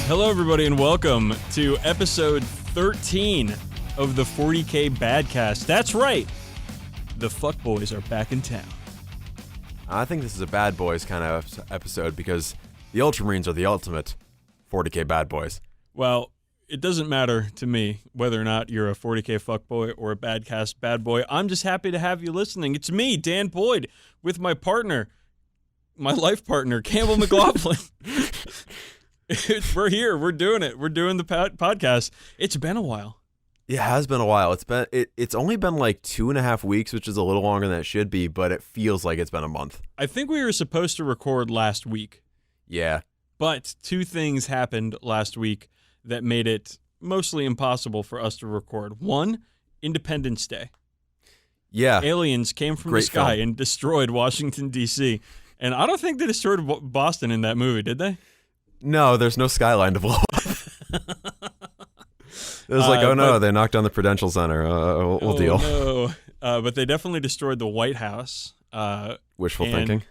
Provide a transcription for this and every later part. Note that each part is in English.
Hello, everybody, and welcome to episode 13 of the 40k Badcast. That's right, the fuckboys are back in town. I think this is a bad boys kind of episode because the Ultramarines are the ultimate 40k bad boys. Well, it doesn't matter to me whether or not you're a 40k fuckboy or a Badcast bad boy. I'm just happy to have you listening. It's me, Dan Boyd, with my partner, my life partner, Campbell McLaughlin. We're here. We're doing it. We're doing the podcast. It's been a while. It has been a while. It's only been like 2.5 weeks, which is a little longer than it should be, but it feels like it's been a month. I think we were supposed to record last week. Yeah. But two things happened last week that made it mostly impossible for us to record. One, Independence Day. Yeah. Aliens came from the sky and destroyed Washington, D.C. And I don't think they destroyed Boston in that movie, did they? No, there's no skyline to blow up. It was like, they knocked down the Prudential Center. We'll deal. No. But they definitely destroyed the White House. Wishful thinking.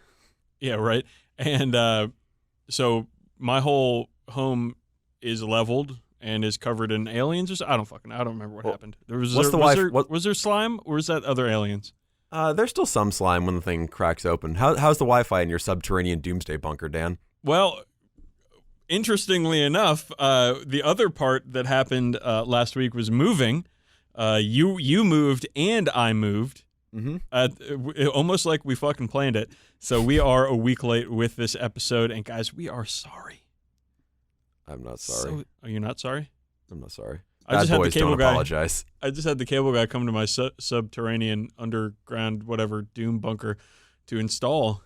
Yeah, right. And so my whole home is leveled and is covered in aliens. I don't remember what happened. Was there slime, or was that other aliens? There's still some slime when the thing cracks open. How's the Wi-Fi in your subterranean doomsday bunker, Dan? Well, interestingly enough, the other part that happened last week was moving. You moved and I moved. Mm-hmm. Almost like we fucking planned it. So we are a week late with this episode, and guys, we are sorry. I'm not sorry. Are you not sorry? I'm not sorry. I just had the cable guy. Apologize. I just had the cable guy come to my subterranean underground whatever doom bunker to install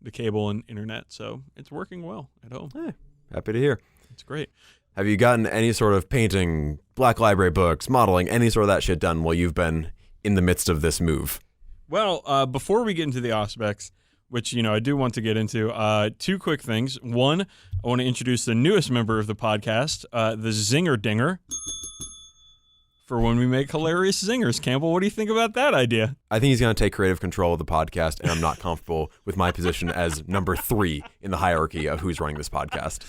the cable and internet. So it's working well at home. Hey, happy to hear. It's great. Have you gotten any sort of painting, Black Library books, modeling, any sort of that shit done while you've been in the midst of this move? Well, before we get into the aspects, which, I do want to get into, two quick things. One, I want to introduce the newest member of the podcast, the Zinger Dinger, for when we make hilarious zingers. Campbell, what do you think about that idea? I think he's going to take creative control of the podcast, and I'm not comfortable with my position as number 3 in the hierarchy of who's running this podcast.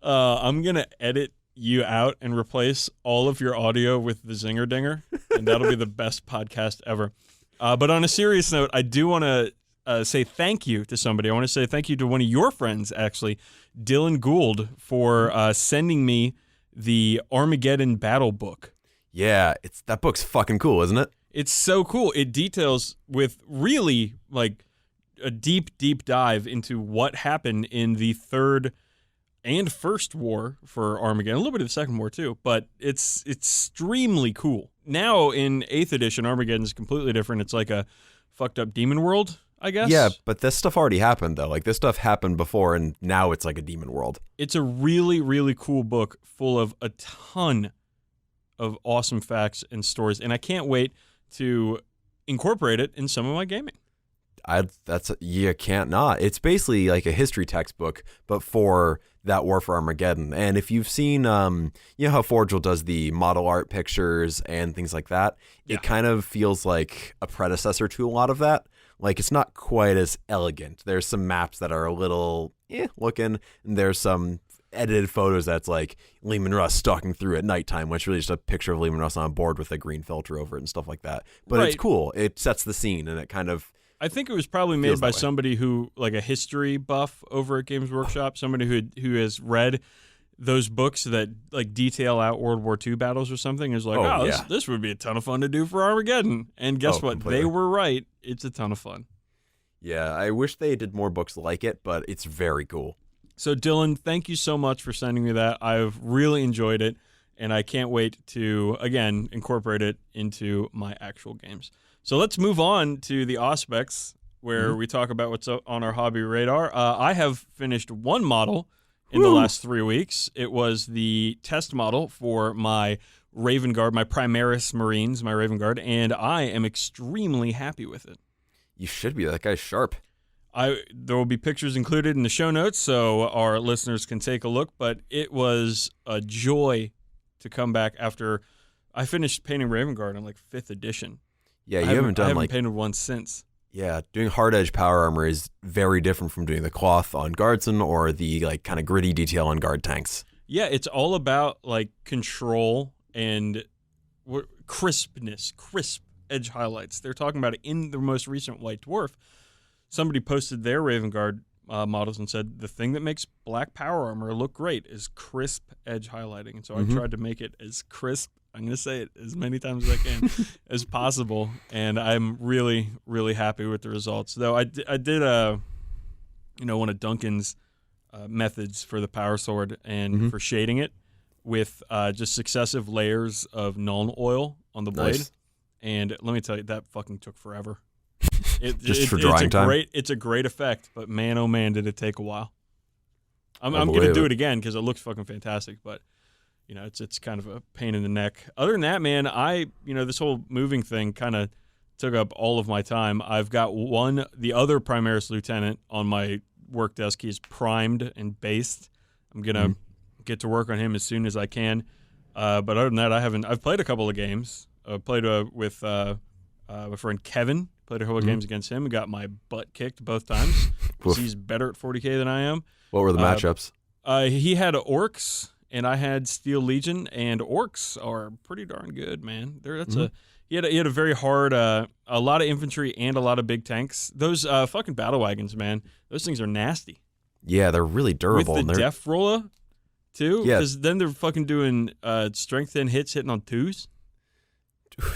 I'm going to edit you out and replace all of your audio with the Zinger Dinger, and that'll be the best podcast ever. But on a serious note, I do want to say thank you to somebody. I want to say thank you to one of your friends, actually, Dylan Gould, for sending me the Armageddon Battle book. Yeah, that book's fucking cool, isn't it? It's so cool. It details with really like a deep, deep dive into what happened in the third and first war for Armageddon. A little bit of the second war too, but it's extremely cool. Now in 8th edition, Armageddon is completely different. It's like a fucked up demon world, I guess. Yeah, but this stuff already happened though. Like this stuff happened before, and now it's like a demon world. It's a really, really cool book full of a ton of awesome facts and stories, and I can't wait to incorporate it in some of my gaming. You can't not. It's basically like a history textbook, but for that war for Armageddon. And if you've seen, you know how Forgel does the model art pictures and things like that, yeah. It kind of feels like a predecessor to a lot of that. Like it's not quite as elegant. There's some maps that are a little looking, and there's some edited photos that's like Lehman Russ stalking through at nighttime, which really just a picture of Lehman Russ on a board with a green filter over it and stuff like that. But It's cool. It sets the scene, and it kind of I think it was probably made by somebody who, like a history buff over at Games Workshop, somebody who has read those books that like detail out World War II battles or something, is like, this would be a ton of fun to do for Armageddon. And guess what? Completely. They were right. It's a ton of fun. Yeah, I wish they did more books like it, but it's very cool. So, Dylan, thank you so much for sending me that. I've really enjoyed it, and I can't wait to, again, incorporate it into my actual games. So let's move on to the aspects where we talk about what's on our hobby radar. I have finished one model in the last 3 weeks. It was the test model for my Raven Guard, my Primaris Marines, my Raven Guard, and I am extremely happy with it. You should be. That guy's sharp. There will be pictures included in the show notes so our listeners can take a look, but it was a joy to come back after I finished painting Raven Guard on like 5th edition. Yeah, I haven't painted one since. Yeah, doing hard edge power armor is very different from doing the cloth on guardsmen or the like kind of gritty detail on guard tanks. Yeah, it's all about like control and crispness, crisp edge highlights. They're talking about it in the most recent White Dwarf. Somebody posted their Raven Guard models and said the thing that makes black power armor look great is crisp edge highlighting. And so I tried to make it as crisp, I'm going to say it as many times as I can, as possible. And I'm really, really happy with the results. Though I did one of Duncan's methods for the power sword and for shading it with just successive layers of Nuln oil on the blade. Nice. And let me tell you, that fucking took forever. For drying time? It's a great effect, but man, oh man, did it take a while. I'm going to do it again because it looks fucking fantastic, but it's kind of a pain in the neck. Other than that, man, this whole moving thing kind of took up all of my time. I've got the other Primaris Lieutenant on my work desk. He's primed and based. I'm going to get to work on him as soon as I can. But other than that, I've played a couple of games. I played with my friend Kevin. Played a couple of games against him and got my butt kicked both times. He's better at 40k than I am. What were the matchups? He had orcs and I had Steel Legion, and orcs are pretty darn good, man. He had a very hard, a lot of infantry and a lot of big tanks. Those fucking battle wagons, man. Those things are nasty. Yeah, they're really durable. With the def roller too, Yeah. because then they're fucking doing strength 10 hits hitting on 2s.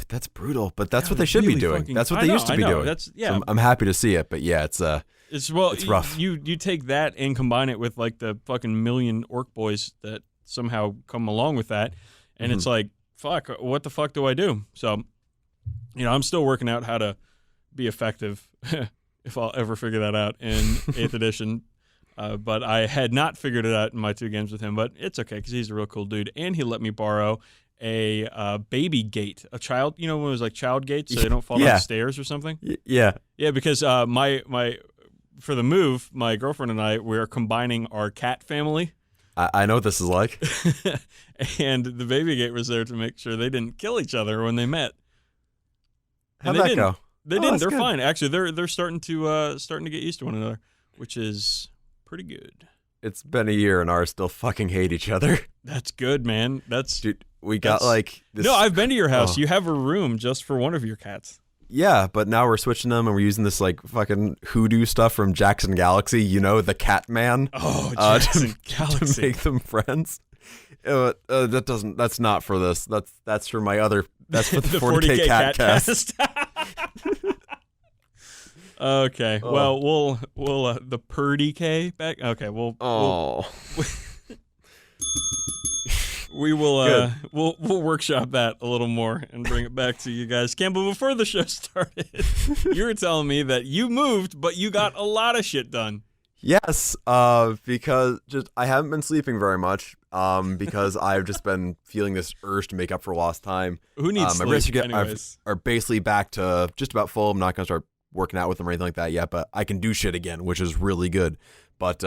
That's brutal, but that's what they should be doing. That's what they used to be doing. So I'm happy to see it, but yeah, it's rough. You take that and combine it with like the fucking million orc boys that somehow come along with that, and it's like, fuck, what the fuck do I do? So, I'm still working out how to be effective, if I'll ever figure that out in 8th edition. But I had not figured it out in my 2 games with him, but it's okay because he's a real cool dude, and he let me borrow a baby gate, a child, when it was like child gates so they don't fall down the stairs or something. Yeah, because my for the move, my girlfriend and I, we're combining our cat family. I know what this is like. And the baby gate was there to make sure they didn't kill each other when they met. How'd that go? They didn't. They're fine. Actually, they're starting to get used to one another, which is pretty good. It's been a year and ours still fucking hate each other. That's good, man. Dude, we got like this. No, I've been to your house. You have a room just for one of your cats. Yeah, but now we're switching them and we're using this like fucking hoodoo stuff from Jackson Galaxy, the cat man. Oh, Jackson Galaxy. To make them friends. That's not for this. That's for my other. That's for the 40k Badcast. Okay. Well, we'll the 40k back. Okay. We'll workshop that a little more and bring it back to you guys. Campbell, before the show started, you were telling me that you moved, but you got a lot of shit done. Yes, because I haven't been sleeping very much. Because I've just been feeling this urge to make up for lost time. Who needs sleep? My wrists are basically back to just about full. I'm not gonna start working out with them or anything like that yet, but I can do shit again, which is really good. But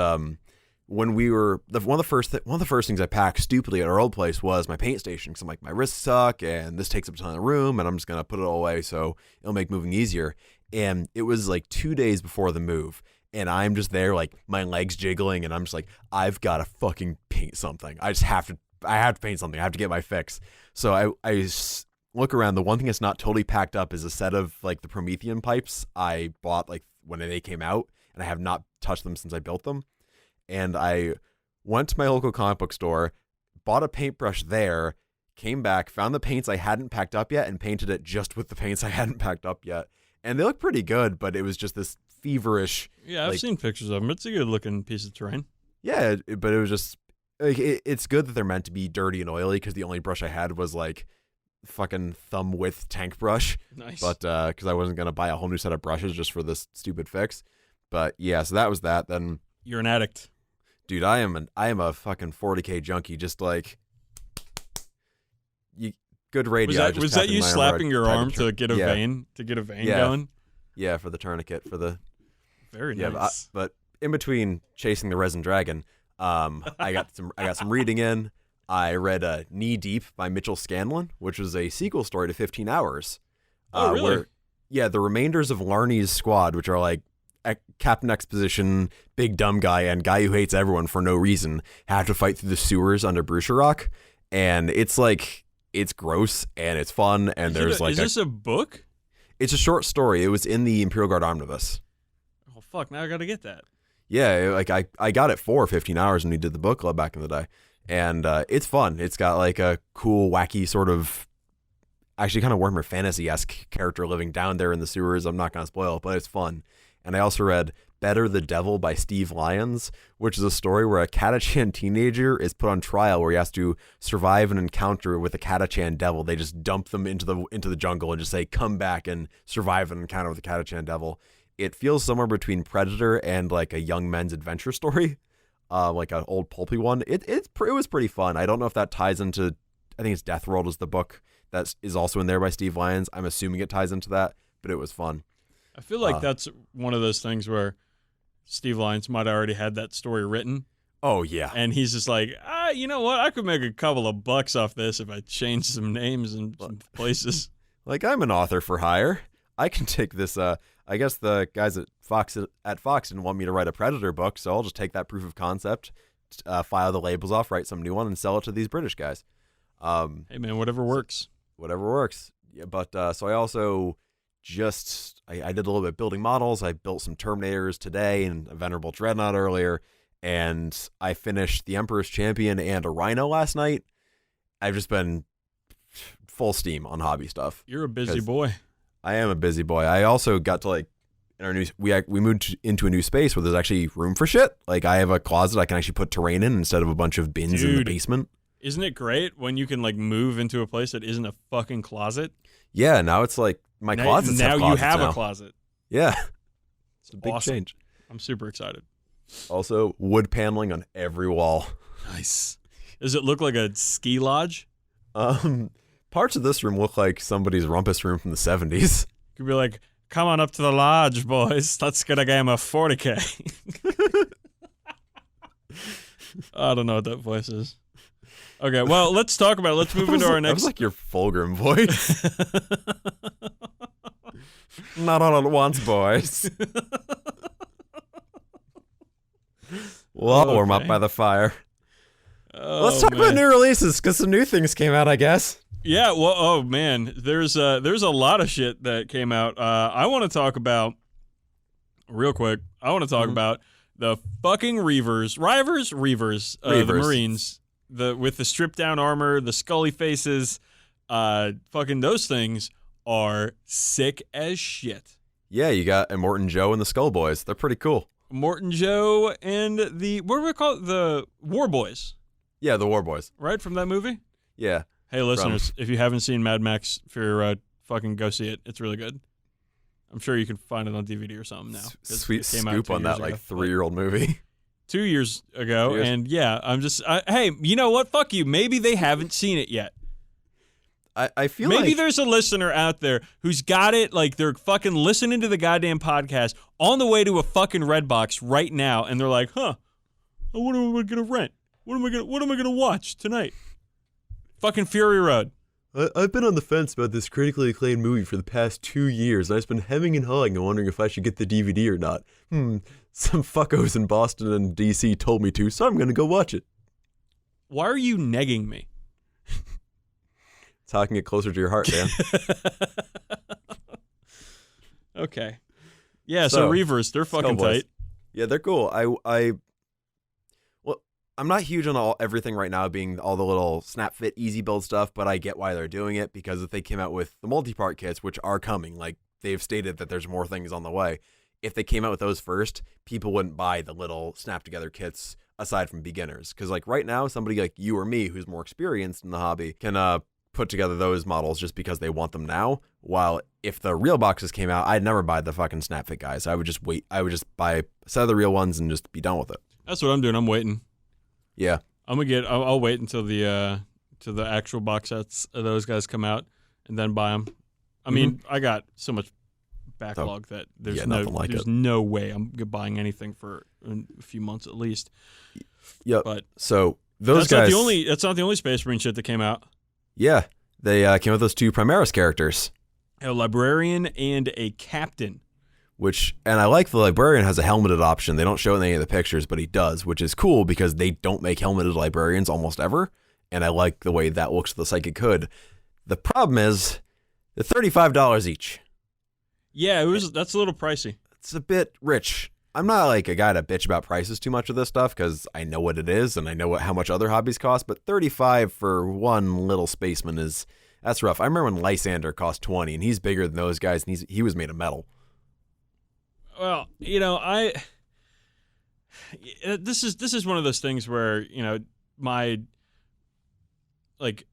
when we were one of the first things I packed stupidly at our old place was my paint station, because I'm like, my wrists suck and this takes up a ton of room, and I'm just gonna put it all away so it'll make moving easier. And it was like 2 days before the move, and I'm just there like my legs jiggling, and I'm just like, I've got to fucking paint something. I have to paint something. I have to get my fix. So I look around. The one thing that's not totally packed up is a set of like the Promethean pipes I bought like when they came out, and I have not touched them since I built them. And I went to my local comic book store, bought a paintbrush there, came back, found the paints I hadn't packed up yet, and painted it just with the paints I hadn't packed up yet. And they look pretty good, but it was just this feverish. Yeah, I've seen pictures of them. It's a good looking piece of terrain. Yeah, but it was just like it's good that they're meant to be dirty and oily, because the only brush I had was like fucking thumb width tank brush. Nice. But because I wasn't gonna buy a whole new set of brushes just for this stupid fix. But yeah, so that was that. Then you're an addict. Dude, I am a fucking 40k junkie. Just like good radio. Was that you slapping your arm to get a vein going? Yeah, for the tourniquet for the. Very nice. But in between chasing the resin dragon, I got some reading in. I read Knee Deep by Mitchell Scanlon, which was a sequel story to 15 Hours. Oh, really? The remainders of Larney's squad, which are like Captain Exposition, big dumb guy, and guy who hates everyone for no reason have to fight through the sewers under Brucerock, and it's gross and it's fun, and there's is this a book? It's a short story. It was in the Imperial Guard Omnibus. Oh fuck! Now I gotta get that. Yeah, like I got it for 15 hours when we did the book club back in the day, and it's fun. It's got like a cool, wacky sort of, actually kind of Warhammer Fantasy-esque character living down there in the sewers. I'm not gonna spoil it, but it's fun. And I also read Better the Devil by Steve Lyons, which is a story where a Catachan teenager is put on trial where he has to survive an encounter with a Catachan devil. They just dump them into the jungle and just say, come back and survive an encounter with a Catachan devil. It feels somewhere between Predator and like a young men's adventure story, like an old pulpy one. It was pretty fun. I don't know if that ties into, I think it's Death World is the book that is also in there by Steve Lyons. I'm assuming it ties into that, but it was fun. I feel like that's one of those things where Steve Lyons might have already had that story written. Oh, yeah. And he's just like, you know what? I could make a couple of bucks off this if I change some names and some places. Like, I'm an author for hire. I can take this. I guess the guys at Fox didn't want me to write a Predator book, so I'll just take that proof of concept, file the labels off, write some new one, and sell it to these British guys. Hey, man, whatever works. Whatever works. Yeah, but so I also... I did a little bit building models. I built some Terminators today and a Venerable Dreadnought earlier, and I finished the Emperor's Champion and a Rhino last night. I've just been full steam on hobby stuff. You're a busy boy. I am a busy boy. I also got to in our new we moved into a new space where there's actually room for shit. Like I have a closet I can actually put terrain in instead of a bunch of bins in the basement. Isn't it great when you can move into a place that isn't a fucking closet? Yeah, now it's like my closets now have you have now. a closet. Yeah. It's a big awesome. change. I'm super excited. Also, wood paneling on every wall. Nice. Does it look like a ski lodge? Parts of this room look like somebody's rumpus room from the 70s. Could be like, come on up to the lodge, boys. Let's get a game of 40k. I don't know what that voice is. Okay, well, let's talk about it. Let's move into our next... That was like your Fulgrim voice. Not all at once, boys. We'll warm up by the fire. Let's talk about new releases, because some new things came out, I guess. Yeah, well, oh, man. There's a lot of shit that came out. I want to talk about, real quick, about the fucking Reavers. The Marines. With the stripped down armor, the scully faces, fucking those things are sick as shit. Yeah, you got Immortan Joe and the Skull Boys. They're pretty cool. Immortan Joe and what do we call it? The War Boys. Yeah, the War Boys. Right, from that movie? Yeah. Hey, listeners, if you haven't seen Mad Max Fury Road, fucking go see it. It's really good. I'm sure you can find it on DVD or something now. Sweet scoop on that 3-year-old movie. 2 years ago, and yeah, I'm just, hey, you know what? Fuck you. Maybe they haven't seen it yet. I feel maybe there's a listener out there who's got it, they're fucking listening to the goddamn podcast on the way to a fucking Redbox right now, and they're like, what am I gonna rent? What am I gonna watch tonight? Fucking Fury Road. I've been on the fence about this critically acclaimed movie for the past 2 years, and I've been hemming and hawing and wondering if I should get the DVD or not. Some fuckos in Boston and DC told me to, so I'm gonna go watch it. Why are you negging me? It's how I can get closer to your heart, man. Okay. Yeah, so Reavers, they're fucking tight. Yeah, they're cool. I'm not huge on everything right now being all the little snap fit easy build stuff, but I get why they're doing it, because if they came out with the multi-part kits, which are coming, like they've stated that there's more things on the way, if they came out with those first, people wouldn't buy the little snap together kits aside from beginners. Because right now, somebody like you or me who's more experienced in the hobby can put together those models just because they want them now. While if the real boxes came out, I'd never buy the fucking snap fit guys. I would just wait. I would just buy a set of the real ones and just be done with it. That's what I'm doing. I'm waiting. Yeah. I'll wait until the actual box sets of those guys come out and then buy them. I mean, I got so much backlog that there's no way I'm buying anything for a few months at least. Yep. But so those guys. That's not the only Space Marine shit that came out. Yeah, they came with those 2 Primaris characters. A librarian and a captain. And I like the librarian has a helmeted option. They don't show it in any of the pictures, but he does, which is cool because they don't make helmeted librarians almost ever. And I like the way that looks with the Psychic Hood. The problem is they're $35 each. Yeah, that's a little pricey. It's a bit rich. I'm not like a guy to bitch about prices too much of this stuff because I know what it is and I know how much other hobbies cost, but $35 for one little spaceman that's rough. I remember when Lysander cost $20 and he's bigger than those guys and he was made of metal. Well, this is one of those things where, my, like,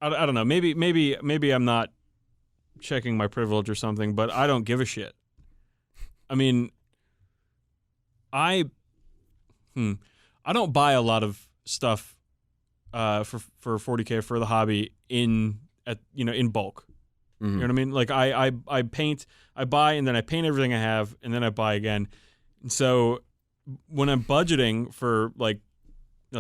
I don't know, maybe I'm not checking my privilege or something, but I don't give a shit. I mean, I don't buy a lot of stuff for 40K for the hobby in bulk. Mm-hmm. You know what I mean? Like I paint, I buy, and then I paint everything I have, and then I buy again. And so when I'm budgeting for like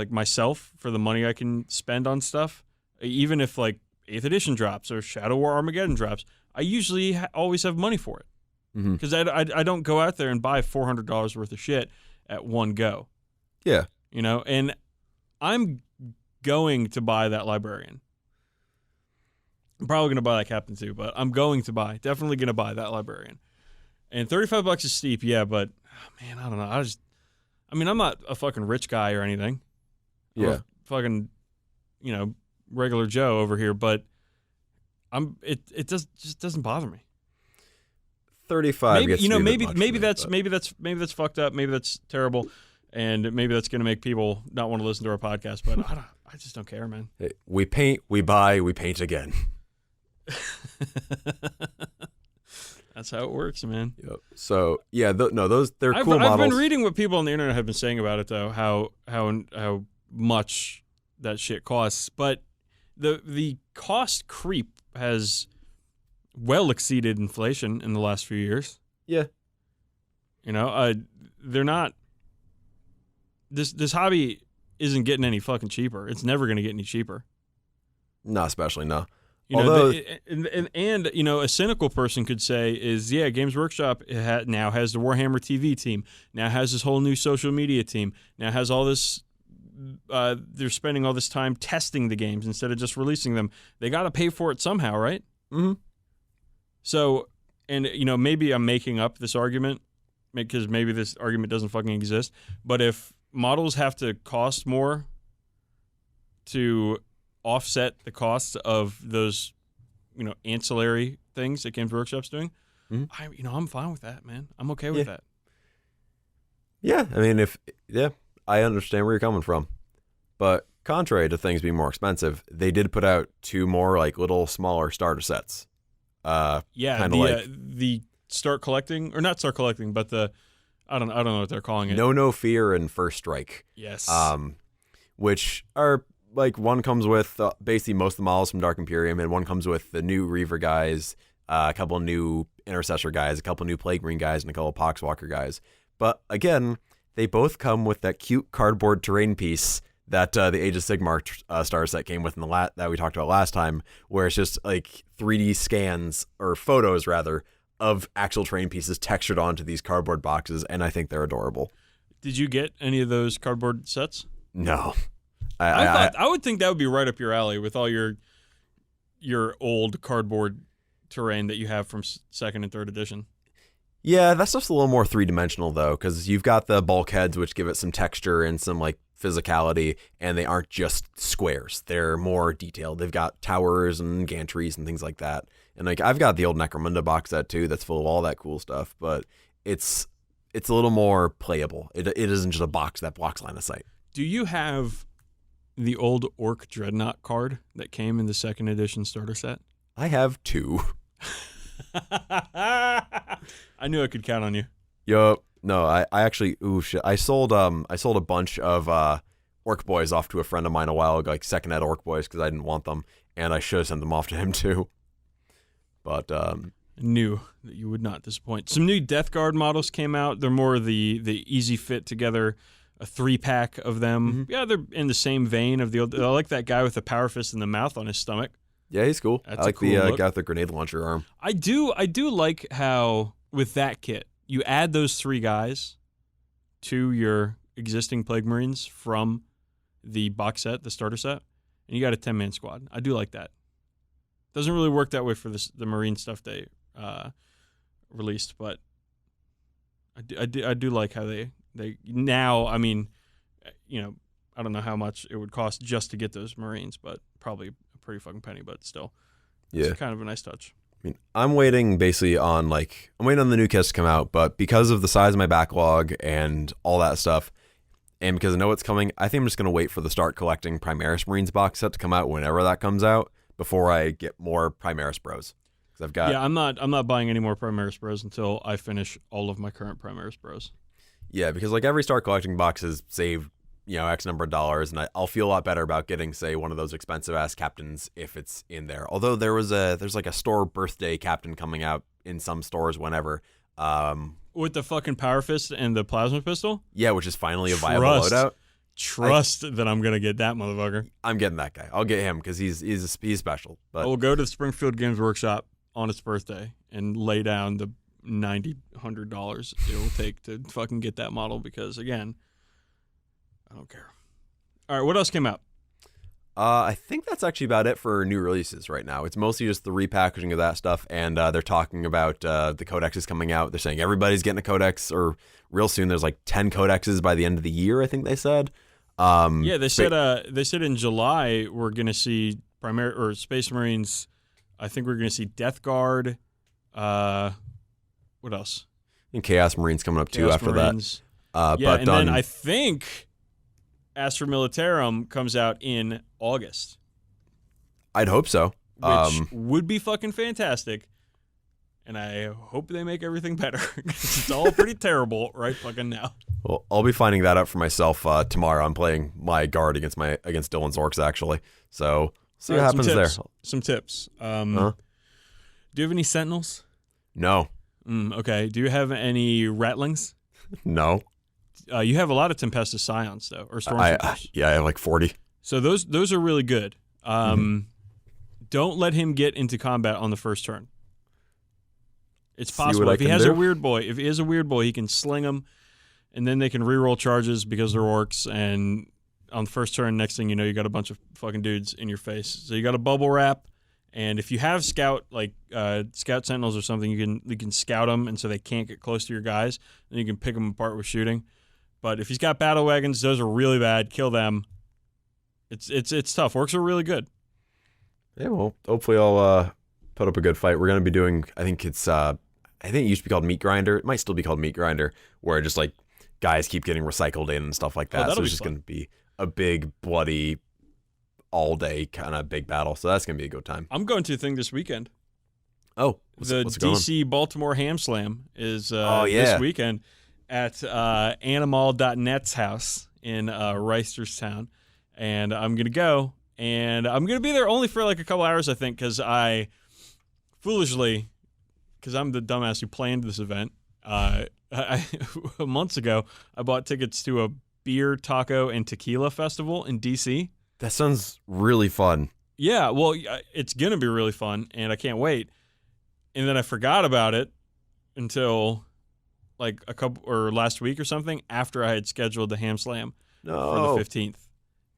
myself for the money I can spend on stuff, even if like 8th edition drops or Shadow War Armageddon drops, I usually always have money for it. Because I don't go out there and buy $400 worth of shit at one go. Yeah. And I'm going to buy that librarian. I'm probably going to buy that captain too, but I'm definitely going to buy that librarian. And $35 is steep, yeah, but man, I don't know. I'm not a fucking rich guy or anything. Yeah. I'm a fucking, regular Joe over here, but it just doesn't bother me. 35 maybe that's fucked up, maybe that's terrible, and maybe that's going to make people not want to listen to our podcast, but I just don't care, man. Hey, we paint, we buy, we paint again. That's how it works, man. Yep. So yeah, they're cool models. I've been reading what people on the internet have been saying about it, though, how much that shit costs, but the cost creep has well exceeded inflation in the last few years. Yeah. They're not. This hobby isn't getting any fucking cheaper. It's never going to get any cheaper. No, especially no. A cynical person could say Games Workshop now has the Warhammer TV team, now has this whole new social media team, now has all this. They're spending all this time testing the games instead of just releasing them. They got to pay for it somehow, right? Mm-hmm. So, and maybe I'm making up this argument because maybe this argument doesn't fucking exist. But if models have to cost more to offset the costs of those, ancillary things that Games Workshop's doing, I'm fine with that, man. I'm okay with that. Yeah, I mean, I understand where you're coming from, but contrary to things being more expensive, they did put out 2 more like little smaller starter sets. The start collecting, or not start collecting, but the I don't know what they're calling it. No Fear and First Strike. Yes. Which are like one comes with basically most of the models from Dark Imperium, and one comes with the new Reaver guys, a couple new Intercessor guys, a couple new Plague Marine guys, and a couple Poxwalker guys. But again, they both come with that cute cardboard terrain piece that the Age of Sigmar starter set came with in that we talked about last time, where it's just like 3D scans, or photos rather, of actual terrain pieces textured onto these cardboard boxes, and I think they're adorable. Did you get any of those cardboard sets? No. I would think that would be right up your alley with all your old cardboard terrain that you have from 2nd and 3rd edition. Yeah, that's just a little more 3-dimensional though, because you've got the bulkheads, which give it some texture and some like physicality, and they aren't just squares. They're more detailed. They've got towers and gantries and things like that. And like I've got the old Necromunda box set too, that's full of all that cool stuff, but it's a little more playable. It isn't just a box that blocks line of sight. Do you have the old Orc Dreadnought card that came in the 2nd edition starter set? I have 2. I knew I could count on you. Yup. No, I actually, I sold a bunch of Orc Boys off to a friend of mine a while ago, like 2nd ed Orc Boys, because I didn't want them, and I should have sent them off to him too. But I knew that you would not disappoint. Some new Death Guard models came out. They're more the easy fit together, a 3-pack of them. Mm-hmm. Yeah, they're in the same vein of the old. I like that guy with the power fist in the mouth on his stomach. Yeah, he's cool. That's I like cool the look. guy with the grenade launcher arm. I do like how with that kit, you add those 3 guys to your existing Plague Marines from the box set, the starter set, and you got a 10-man squad. I do like that. Doesn't really work that way for the Marine stuff they released, but I do like how they now. I mean, I don't know how much it would cost just to get those Marines, but probably a pretty fucking penny. But still, it's kind of a nice touch. I mean, I'm waiting basically on I'm waiting on the new kits to come out, but because of the size of my backlog and all that stuff, and because I know it's coming, I think I'm just gonna wait for the Start Collecting Primaris Marines box set to come out whenever that comes out before I get more Primaris Bros. Because I've got I'm not buying any more Primaris Bros until I finish all of my current Primaris Bros. Yeah, because every Start Collecting box is saved, X number of dollars, and I'll feel a lot better about getting, say, one of those expensive ass captains if it's in there. Although there's a store birthday captain coming out in some stores whenever. With the fucking Power Fist and the Plasma Pistol? Yeah, which is finally a viable loadout. Trust that I'm gonna get that motherfucker. I'm getting that guy. I'll get him because he's special. But I will go to the Springfield Games Workshop on its birthday and lay down the $100 it will take to fucking get that model because, again, I don't care. All right, what else came out? I think that's actually about it for new releases right now. It's mostly just the repackaging of that stuff, and they're talking about the codexes coming out. They're saying everybody's getting a codex, or real soon there's 10 codexes by the end of the year, I think they said. They said in July we're going to see Space Marines. I think we're going to see Death Guard. What else? And Chaos Marines coming up too after Marines. That. But then I think Astra Militarum comes out in August. I'd hope so. Which would be fucking fantastic. And I hope they make everything better. It's all pretty terrible right fucking now. Well, I'll be finding that out for myself tomorrow. I'm playing my guard against Dylan's Orcs, actually. So see what happens there. Some tips. Do you have any Sentinels? No. Okay. Do you have any Ratlings? No. You have a lot of Tempestus Scions, though, or Stormtroopers. I have 40. So those are really good. Don't let him get into combat on the first turn. It's possible. If he has a weird boy, he can sling them, and then they can reroll charges because they're orcs, and on the first turn, next thing you know, you got a bunch of fucking dudes in your face. So you got a bubble wrap, and if you have scout sentinels or something, you can scout them, and so they can't get close to your guys, and you can pick them apart with shooting. But if he's got battle wagons, those are really bad. Kill them. It's tough. Orcs are really good. Yeah, well, hopefully I'll put up a good fight. We're gonna be doing. I think it used to be called Meat Grinder. It might still be called Meat Grinder, where just guys keep getting recycled in and stuff like that. So it's just gonna be a big bloody, all day kind of big battle. So that's gonna be a good time. I'm going to a thing this weekend. Oh, what's DC Baltimore Ham Slam is this weekend at Animal.net's house in Reisterstown, and I'm gonna go, and I'm gonna be there only for a couple hours, I think, because I foolishly, because I'm the dumbass who planned this event. Months ago, I bought tickets to a beer, taco, and tequila festival in DC. That sounds really fun. Yeah, well, it's gonna be really fun, and I can't wait. And then I forgot about it until last week or something after I had scheduled the Ham Slam for the 15th.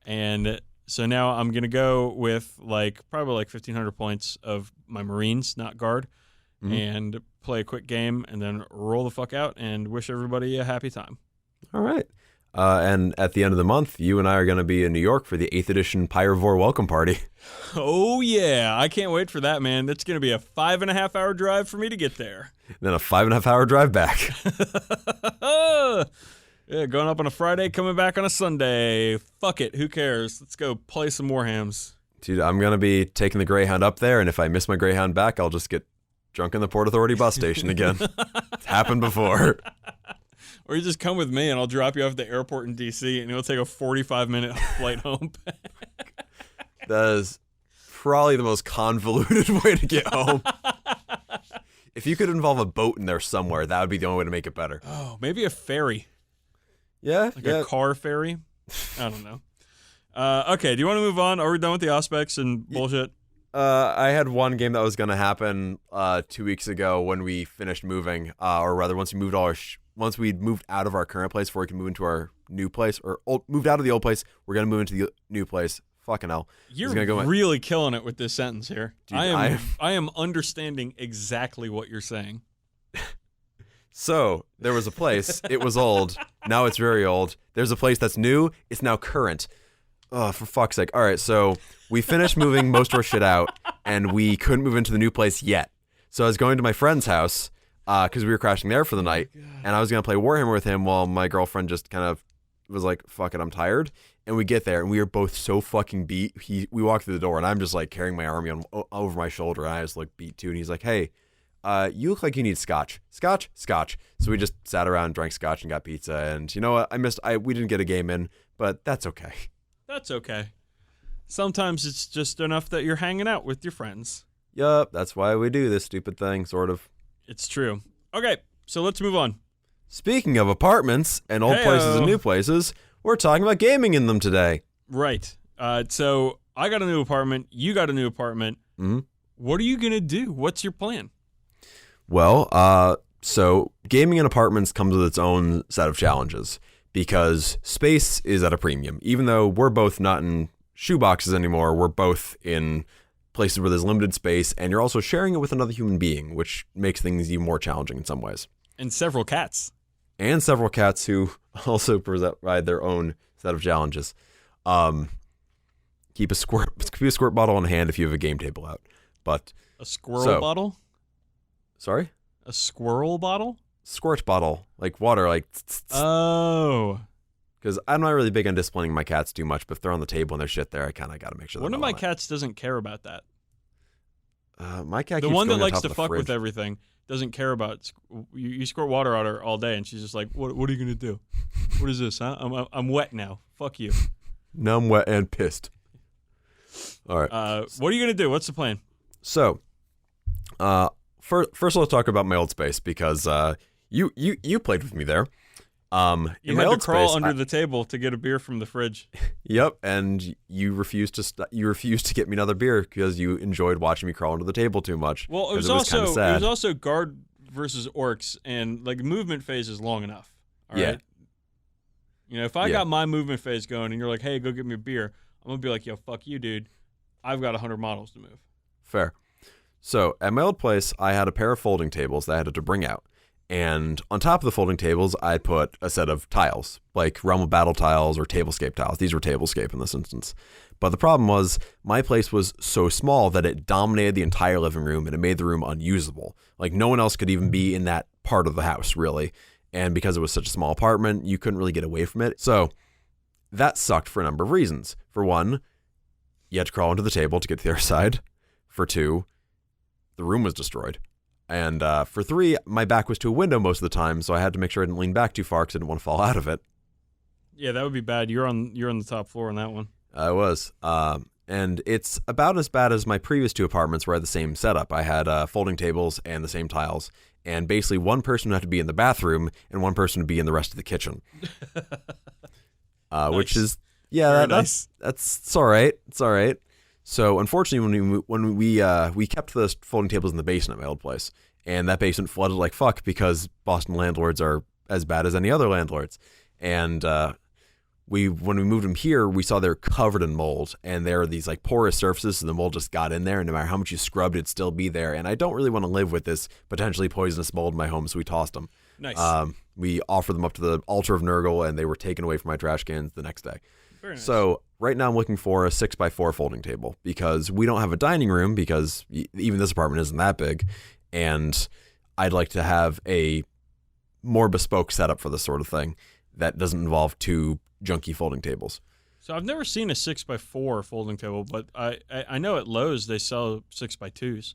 And so now I'm going to go with probably 1,500 points of my Marines, not guard, and play a quick game and then roll the fuck out and wish everybody a happy time. All right. And at the end of the month, you and I are going to be in New York for the 8th edition Pyrivore welcome party. Oh, yeah. I can't wait for that, man. That's going to be a 5.5-hour drive for me to get there. Then a 5.5-hour drive back. Yeah, going up on a Friday, coming back on a Sunday. Fuck it. Who cares? Let's go play some Warhams. Dude, I'm going to be taking the Greyhound up there, and if I miss my Greyhound back, I'll just get drunk in the Port Authority bus station again. It's happened before. Or you just come with me and I'll drop you off at the airport in D.C. and it'll take a 45-minute flight home back. That is probably the most convoluted way to get home. If you could involve a boat in there somewhere, that would be the only way to make it better. Oh, maybe a ferry. Yeah. A car ferry? I don't know. Okay, do you want to move on? Are we done with the Auspex and bullshit? I had one game that was going to happen 2 weeks ago when we finished moving, or rather, once we moved once we'd moved out of our current place before we could move into our new place, or moved out of the old place, we're going to move into the new place. Fucking hell. You're really killing it with this sentence here. Dude, I am understanding exactly what you're saying. So, there was a place. It was old. Now it's very old. There's a place that's new. It's now current. Oh, for fuck's sake. All right, so we finished moving most of our shit out, and we couldn't move into the new place yet. So I was going to my friend's house because we were crashing there for the night, and I was going to play Warhammer with him while my girlfriend just kind of was like, fuck it, I'm tired. And we get there, and we are both so fucking beat. We walk through the door, and I'm just like carrying my army over my shoulder, and I just look beat too. And he's like, hey, you look like you need scotch. Scotch. So we just sat around, drank scotch, and got pizza. And you know what? We didn't get a game in, but that's okay. That's okay. Sometimes it's just enough that you're hanging out with your friends. Yup, that's why we do this stupid thing, sort of. It's true. Okay, so let's move on. Speaking of apartments and old places and new places, we're talking about gaming in them today. Right. So I got a new apartment. You got a new apartment. Mm-hmm. What are you going to do? What's your plan? Well, so gaming in apartments comes with its own set of challenges because space is at a premium. Even though we're both not in shoeboxes anymore, we're both in places where there's limited space, and you're also sharing it with another human being, which makes things even more challenging in some ways. And several cats. And several cats who also provide their own set of challenges. Keep a squirt bottle in hand if you have a game table out. But a squirrel bottle? Sorry? A squirrel bottle? Squirt bottle, like water, like. Oh. Because I'm not really big on disciplining my cats too much, but if they're on the table and there's shit there, I kind of got to make sure. One of my cats doesn't care about that. My cat. The one that likes to fuck with everything doesn't care about. You squirt water at her all day, and she's just like, "What are you gonna do? What is this? Huh? I'm wet now. Fuck you." No, I'm wet and pissed. All right. What are you gonna do? What's the plan? So, first let's talk about my old space because you played with me there. You had to crawl under the table to get a beer from the fridge. Yep, and you refused to get me another beer because you enjoyed watching me crawl under the table too much. Well, it was also guard versus orcs, and like movement phase is long enough. All right. You know, if I got my movement phase going, and you're like, "Hey, go get me a beer," I'm gonna be like, "Yo, fuck you, dude. I've got 100 models to move." Fair. So at my old place, I had a pair of folding tables that I had to bring out. And on top of the folding tables, I put a set of tiles, like Realm of Battle tiles or Tablescape tiles. These were Tablescape in this instance. But the problem was, my place was so small that it dominated the entire living room, and it made the room unusable. Like, no one else could even be in that part of the house, really. And because it was such a small apartment, you couldn't really get away from it. So that sucked for a number of reasons. For one, you had to crawl under the table to get to the other side. For two, the room was destroyed. And for three, my back was to a window most of the time, so I had to make sure I didn't lean back too far because I didn't want to fall out of it. Yeah, that would be bad. You're on the top floor on that one. I was. And it's about as bad as my previous two apartments where I had the same setup. I had folding tables and the same tiles. And basically one person would have to be in the bathroom and one person would be in the rest of the kitchen. Nice. Which is, nice. It's all right. It's all right. So unfortunately, when we kept the folding tables in the basement at my old place, and that basement flooded like fuck because Boston landlords are as bad as any other landlords. And when we moved them here, we saw they're covered in mold, and there are these like porous surfaces, so the mold just got in there, and no matter how much you scrubbed, it'd still be there. And I don't really want to live with this potentially poisonous mold in my home, so we tossed them. Nice. We offered them up to the altar of Nurgle, and they were taken away from my trash cans the next day. Very nice. So right now I'm looking for a 6x4 folding table because we don't have a dining room because even this apartment isn't that big, and I'd like to have a more bespoke setup for this sort of thing that doesn't involve two junky folding tables. So I've never seen a 6x4 folding table, but I know at Lowe's they sell 6x2s.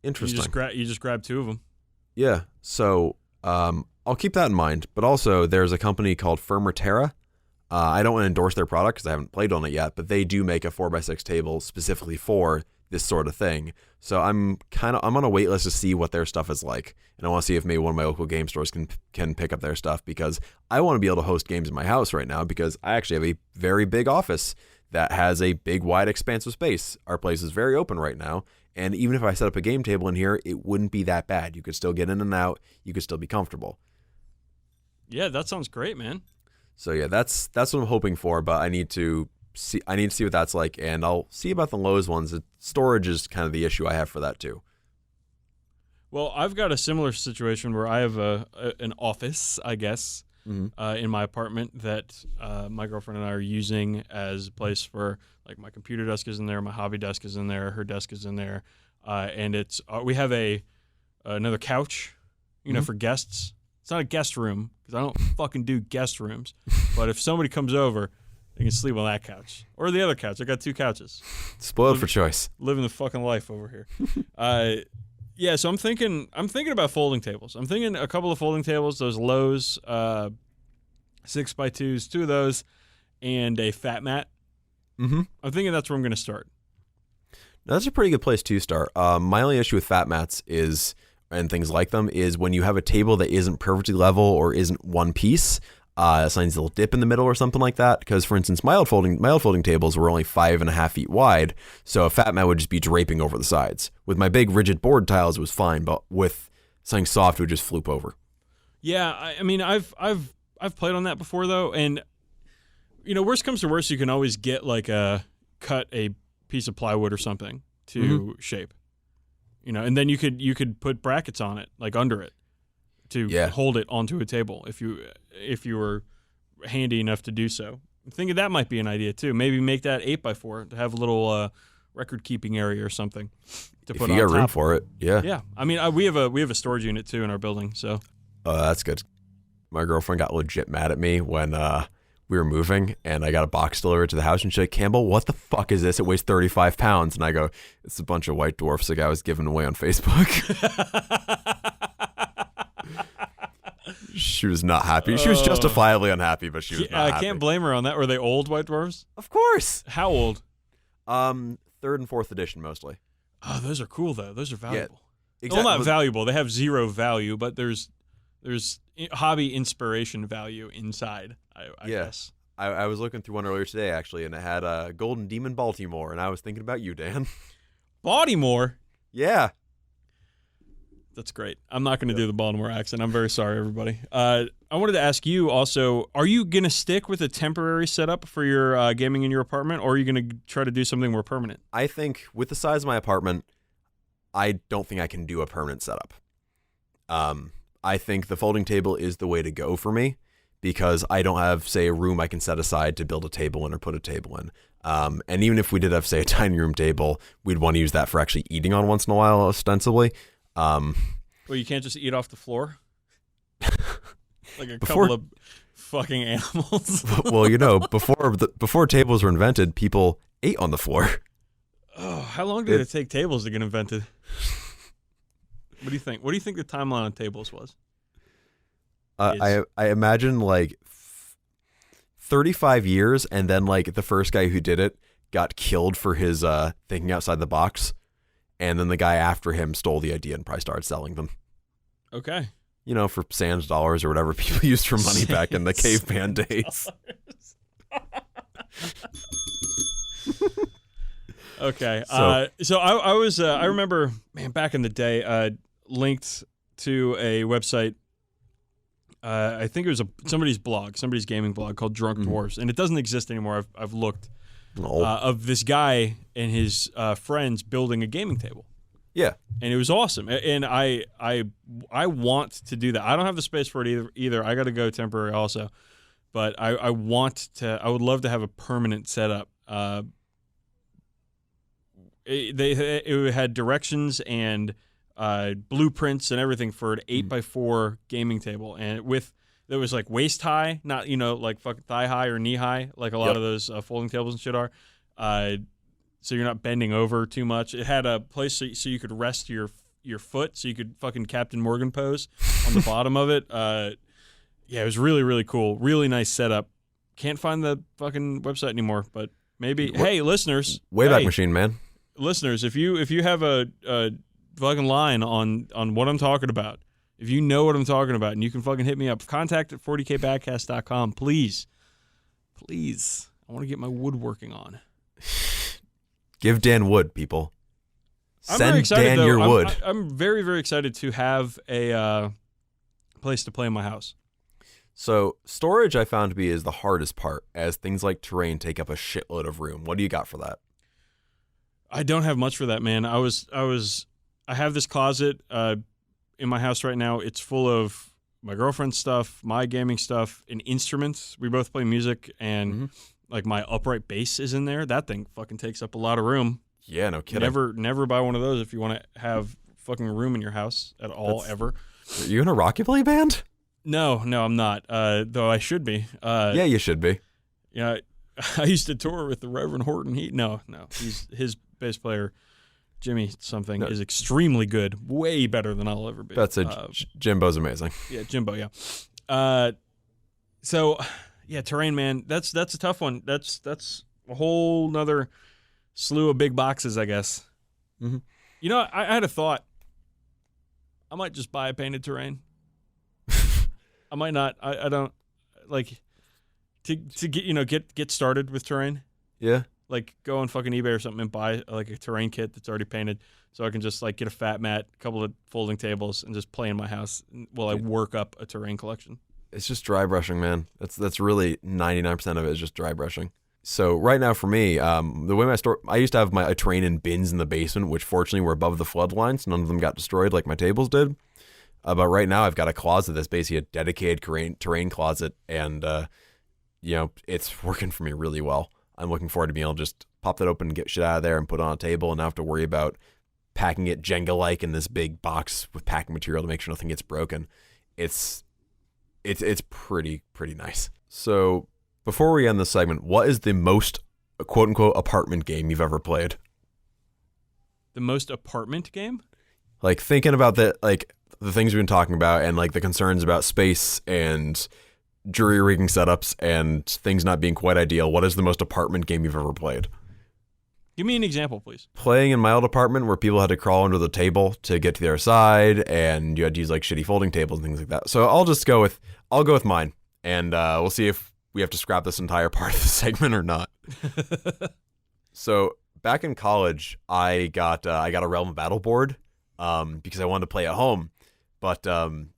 Interesting. You just grab two of them. Yeah. So I'll keep that in mind. But also there's a company called Terra. I don't want to endorse their product because I haven't played on it yet, but they do make a 4x6 table specifically for this sort of thing. So I'm on a wait list to see what their stuff is like, and I want to see if maybe one of my local game stores can pick up their stuff because I want to be able to host games in my house right now because I actually have a very big office that has a big, wide expanse of space. Our place is very open right now. And even if I set up a game table in here, it wouldn't be that bad. You could still get in and out. You could still be comfortable. Yeah, that sounds great, man. So yeah, that's what I'm hoping for, but I need to see what that's like, and I'll see about the Lowe's ones. Storage is kind of the issue I have for that too. Well, I've got a similar situation where I have an office, I guess, in my apartment that my girlfriend and I are using as a place for, like, my computer desk is in there, my hobby desk is in there, her desk is in there, and it's we have another couch, for guests. It's not a guest room because I don't fucking do guest rooms, but if somebody comes over, they can sleep on that couch or the other couch. I got 2 couches. Spoiled for choice. Living the fucking life over here. Yeah, so I'm thinking about folding tables. I'm thinking a couple of folding tables, those Lowe's 6x2s, 2 of those, and a fat mat. Mm-hmm. I'm thinking that's where I'm going to start. That's a pretty good place to start. My only issue with fat mats and things like them is when you have a table that isn't perfectly level or isn't one piece, signs a little dip in the middle or something like that. Because, for instance, my old folding tables were only 5.5 feet wide, so a fat mat would just be draping over the sides. With my big rigid board tiles, it was fine, but with something soft, it would just floop over. Yeah, I mean, I've played on that before though, and worst comes to worst, you can always get cut a piece of plywood or something to shape. And then you could put brackets on it, like under it, to hold it onto a table if you were handy enough to do so. I'm thinking that might be an idea too. Maybe make that 8x4 to have a little record keeping area or something to put on top. If you got room for it, yeah. Yeah, I mean, we have a storage unit too in our building, so. Oh, that's good. My girlfriend got legit mad at me when we were moving, and I got a box delivered to the house, and she's like, Campbell, what the fuck is this? It weighs 35 pounds. And I go, it's a bunch of white dwarfs the guy was giving away on Facebook. She was not happy. She was justifiably unhappy, but she was not happy. I can't blame her on that. Were they old white dwarfs? Of course. How old? 3rd and 4th edition, mostly. Oh, those are cool, though. Those are valuable. Yeah, exactly. Well, not valuable. They have 0 value, but there's hobby inspiration value inside, I guess. I was looking through one earlier today, actually, and it had a Golden Demon Baltimore, and I was thinking about you, Dan. Baltimore? Yeah. That's great. I'm not going to do the Baltimore accent. I'm very sorry, everybody. I wanted to ask you also, are you going to stick with a temporary setup for your gaming in your apartment, or are you going to try to do something more permanent? I think with the size of my apartment, I don't think I can do a permanent setup. I think the folding table is the way to go for me because I don't have, say, a room I can set aside to build a table in or put a table in. And even if we did have, say, a dining room table, we'd want to use that for actually eating on once in a while, ostensibly. Well, you can't just eat off the floor? Like a couple of fucking animals? Well, before tables were invented, people ate on the floor. Oh, how long did it take tables to get invented? What do you think? What do you think the timeline on tables was? I imagine 35 years, and then the first guy who did it got killed for his thinking outside the box, and then the guy after him stole the idea and probably started selling them. Okay. For Sans dollars or whatever people used for money back in the caveman days. Okay. So I was I remember, man, back in the day, linked to a website. I think it was somebody's gaming blog called Drunk Dwarfs, and it doesn't exist anymore. I've looked of this guy and his friends building a gaming table. Yeah, and it was awesome, and I want to do that. I don't have the space for it either. I got to go temporary also, but I want to. I would love to have a permanent setup. It had directions and blueprints and everything for an 8x4 gaming table, and there was waist high, not fucking thigh high or knee high like a lot of those folding tables and shit are. So you're not bending over too much. It had a place so you could rest your foot, so you could fucking Captain Morgan pose on the bottom of it. Yeah, it was really, really cool. Really nice setup. Can't find the fucking website anymore, but maybe. Hey, listeners. Wayback Machine, man. Listeners, if you have a fucking line on what I'm talking about, if you know what I'm talking about, and you can fucking hit me up, contact at 40kbadcast.com, please. I want to get my woodworking on. Give Dan wood, people. I'm very Send excited, Dan though. your wood. I'm very, very excited to have a place to play in my house. So storage I found to be is the hardest part, as things like terrain take up a shitload of room. What do you got for that? I don't have much for that, man. I have this closet in my house right now. It's full of my girlfriend's stuff, my gaming stuff, and instruments. We both play music, and like my upright bass is in there. That thing fucking takes up a lot of room. Yeah, no kidding. Never buy one of those if you want to have fucking room in your house at all, ever. Are you in a rockabilly band? No, I'm not. Though I should be. Yeah, you should be. Yeah, I used to tour with the Reverend Horton. No. His bass player, Jimmy something, is extremely good. Way better than I'll ever be. That's Jimbo's amazing. Yeah, Jimbo. Yeah. So, yeah, terrain, man. That's a tough one. That's a whole nother slew of big boxes, I guess. Mm-hmm. You know, I had a thought. I might just buy a painted terrain. I might not. I don't like to get started with terrain. Yeah. Like go on fucking eBay or something and buy like a terrain kit that's already painted, so I can just like get a fat mat, a couple of folding tables, and just play in my house while I work up a terrain collection. It's just dry brushing, man. That's really 99% of it is just dry brushing. So right now for me, the way I used to have my terrain in bins in the basement, which fortunately were above the flood line, so none of them got destroyed like my tables did. But right now I've got a closet that's basically a dedicated terrain closet, and it's working for me really well. I'm looking forward to being able to just pop that open and get shit out of there and put it on a table and not have to worry about packing it Jenga-like in this big box with packing material to make sure nothing gets broken. It's pretty nice. So before we end this segment, what is the most quote-unquote apartment game you've ever played? The most apartment game? Like thinking about the things we've been talking about and like the concerns about space and jury rigging setups and things not being quite ideal, what is the most apartment game you've ever played? Give me an example, please. Playing in my old apartment where people had to crawl under the table to get to the other side, and you had to use like shitty folding tables and things like that. So I'll go with mine, and we'll see if we have to scrap this entire part of the segment or not. So back in college, I got a Realm of Battle board because I wanted to play at home. But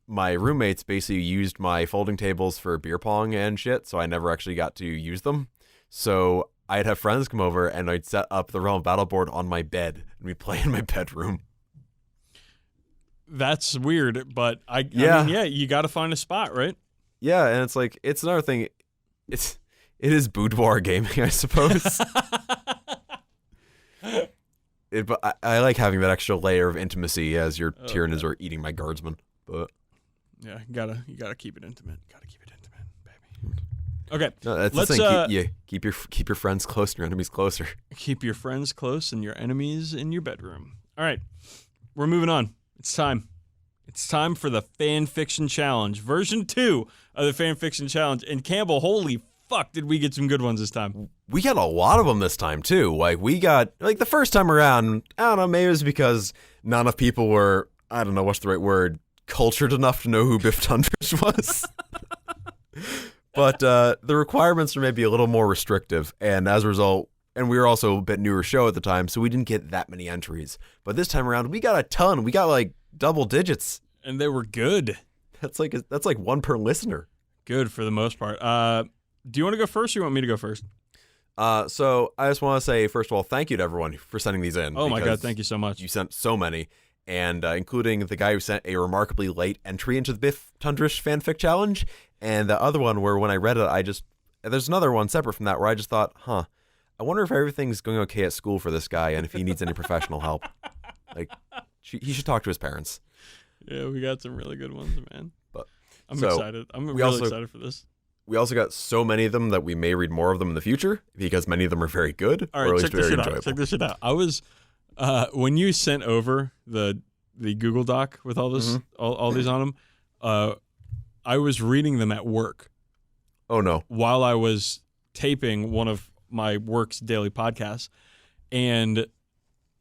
my roommates basically used my folding tables for beer pong and shit, so I never actually got to use them. So I'd have friends come over, and I'd set up the Realm Battle board on my bed, and we'd play in my bedroom. That's weird, but I mean, you got to find a spot, right? Yeah, and it's another thing. It is boudoir gaming, I suppose. But I like having that extra layer of intimacy as your Tyranids are eating my guardsmen. But yeah, you gotta keep it intimate. Gotta keep it intimate, baby. Okay, no, that's the thing. Keep your friends close and your enemies closer. Keep your friends close and your enemies in your bedroom. All right, we're moving on. It's time. It's time for the Fanfiction Challenge, version 2 of the Fanfiction Challenge. And Campbell, holy fuck, did we get some good ones this time? We got a lot of them this time, too. Like, we got, like, the first time around, I don't know, maybe it was because not enough people were, I don't know, what's the right word, cultured enough to know who Biff Tundridge was. But the requirements are maybe a little more restrictive, and as a result, and we were also a bit newer show at the time, so we didn't get that many entries. But this time around, we got a ton. We got, like, double digits. And they were good. That's like one per listener. Good for the most part. Do you want to go first or you want me to go first? So I just want to say, first of all, thank you to everyone for sending these in. Oh my God, thank you so much. You sent so many, and including the guy who sent a remarkably late entry into the Biff Tundridge fanfic challenge, and the other one where when I read it, there's another one separate from that where I just thought, I wonder if everything's going okay at school for this guy and if he needs any professional help. Like, he should talk to his parents. Yeah, we got some really good ones, man. But I'm excited. I'm really excited for this. We also got so many of them that we may read more of them in the future because many of them are very good, all right, or at least very enjoyable. Check this shit out. I was when you sent over the Google Doc with all this all these on them, I was reading them at work. Oh no! While I was taping one of my work's daily podcasts, and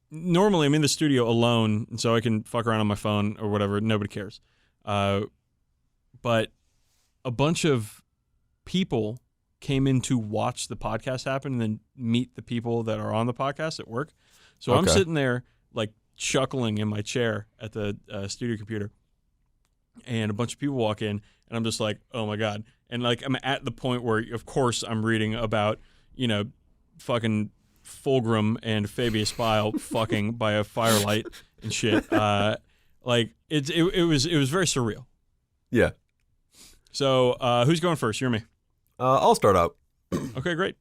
normally I'm in the studio alone, and so I can fuck around on my phone or whatever. Nobody cares. But a bunch of people came in to watch the podcast happen and then meet the people that are on the podcast at work. So I'm sitting there like chuckling in my chair at the studio computer, and a bunch of people walk in, and I'm just like, oh my God. And like, I'm at the point where, of course, I'm reading about, fucking Fulgrim and Fabius Bile fucking by a firelight and shit. Like it was very surreal. Yeah. So who's going first? You or me? I'll start out. Okay, great.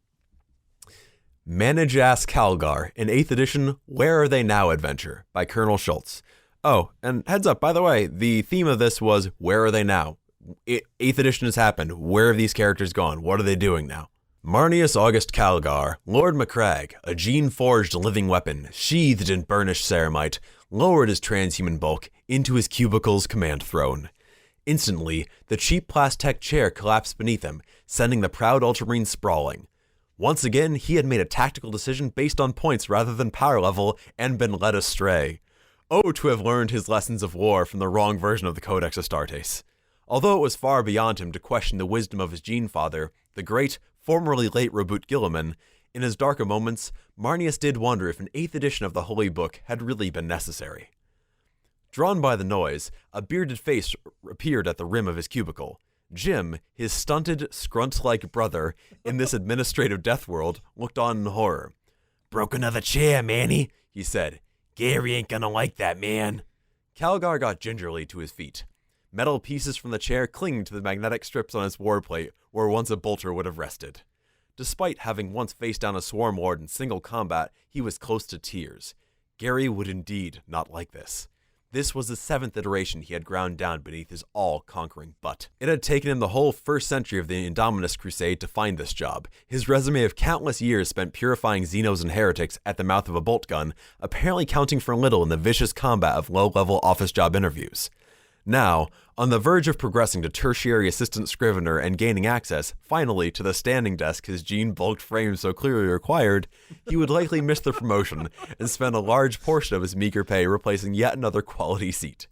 Manage Ass Calgar, an 8th edition Where Are They Now adventure by Colonel Schultz. Oh, and heads up, by the way, the theme of this was Where Are They Now? 8th edition has happened. Where have these characters gone? What are they doing now? Marnius August Calgar, Lord Macragge, a gene-forged living weapon, sheathed in burnished ceramite, lowered his transhuman bulk into his cubicle's command throne. Instantly, the cheap Plastech chair collapsed beneath him, sending the proud Ultramarine sprawling. Once again, he had made a tactical decision based on points rather than power level and been led astray. Oh, to have learned his lessons of war from the wrong version of the Codex Astartes. Although it was far beyond him to question the wisdom of his gene father, the great, formerly late Reboot Gilliman, in his darker moments, Marnius did wonder if an 8th edition of the Holy Book had really been necessary. Drawn by the noise, a bearded face appeared at the rim of his cubicle. Jim, his stunted, scrunt-like brother in this administrative death world, looked on in horror. "Broke another chair, Manny," he said. "Gary ain't gonna like that, man." Calgar got gingerly to his feet. Metal pieces from the chair clinging to the magnetic strips on his warplate where once a bolter would have rested. Despite having once faced down a swarm lord in single combat, he was close to tears. Gary would indeed not like this. This was the 7th iteration he had ground down beneath his all-conquering butt. It had taken him the whole first century of the Indominus Crusade to find this job, his resume of countless years spent purifying Xenos and heretics at the mouth of a bolt gun, apparently counting for little in the vicious combat of low-level office job interviews. Now, on the verge of progressing to tertiary assistant scrivener and gaining access, finally, to the standing desk his gene-bulked frame so clearly required, he would likely miss the promotion and spend a large portion of his meager pay replacing yet another quality seat.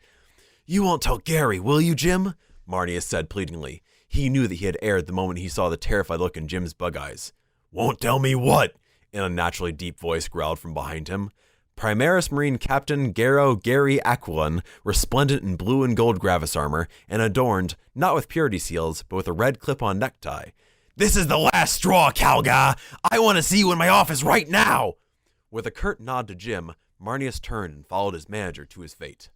"You won't tell Gary, will you, Jim?" Marnius said pleadingly. He knew that he had erred the moment he saw the terrified look in Jim's bug eyes. "Won't tell me what?" an unnaturally deep voice growled from behind him. Primaris Marine Captain Gary Aquilon, resplendent in blue and gold Gravis armor, and adorned, not with purity seals, but with a red clip-on necktie. "This is the last straw, Calgar! I want to see you in my office right now!" With a curt nod to Jim, Marnius turned and followed his manager to his fate.